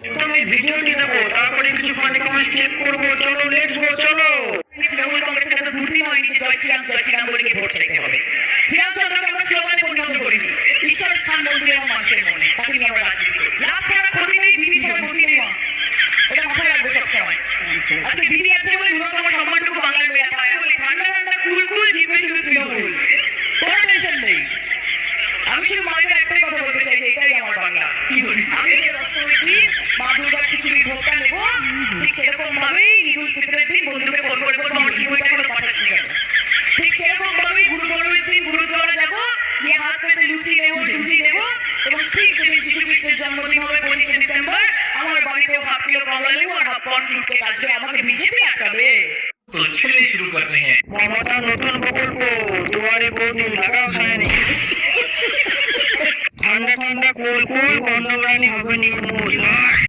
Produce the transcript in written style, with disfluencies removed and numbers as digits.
তুমি ভিডিওটি দেখো, তারপরে কিছু ফানি কমেন্ট চেক করবো। চলো লেটস গো, চলো। তৃণমূল কংগ্রেসের কাছে দুটি হয়নি যে জয় শ্রীরাম বলে ভোট চাইতে হবে। শ্রীরামচন্দ্রকে আমরা স্লোগানে পরিণত করিনি, ঈশ্বরের স্থান মন্দির এবং মানুষের মনে, তাকে নিয়ে আমরা রাজনীতি করি। লাভ ছাড়া ক্ষতি নেই, দিদি ছাড়া ক্ষতি নেই, এটা মাথায় রাখবো সবসময়। আজকে দিদি আছে বলে ন্যূনতম সম্মানটুকু বাংলায় মেয়ে বলে ঠান্ডা ঠান্ডা কুল জিপে শুধু তৃণমূল, কোনো টেনশন নেই। আমি শুধু মায়ের একটাই কথা বলতে চাই যে এটাই আমার বাংলা। আমি যে রক্তবতী মা দুর্গার খিচুড়ির ভোগটা নেবো, ঠিক সেরকম ভাবেই ঈদুল ফিতরের দিন বন্ধুকে ফোন করে বলবো আমার শিবইটা করে পাঠাচ্ছি কেন। ঠিক সেরকম ভাবেই গুরু পরবের দিন গুরুদ্বারা যাবো, গিয়ে হাত পেতে লুচি নেবো, সুজি নেবো, এবং ঠিক যেদিন যিশু খ্রিস্টের জন্মদিন হবে 25শে ডিসেম্বর, আমার বাড়িতেও হাফ কিলো কমলা লেবু আর হাফ পাউন্ড ফ্রুট কেক আসবে। আমাকে বিজেপি আটকাবে? तो चलिए शुरू करते हैं। মমতা নতুন প্রকল্প দুয়ারে বৌদি লাগাও সায়নি। ঠান্ডা ঠান্ডা কুল কুল গন্ধ হবে নির্মূল।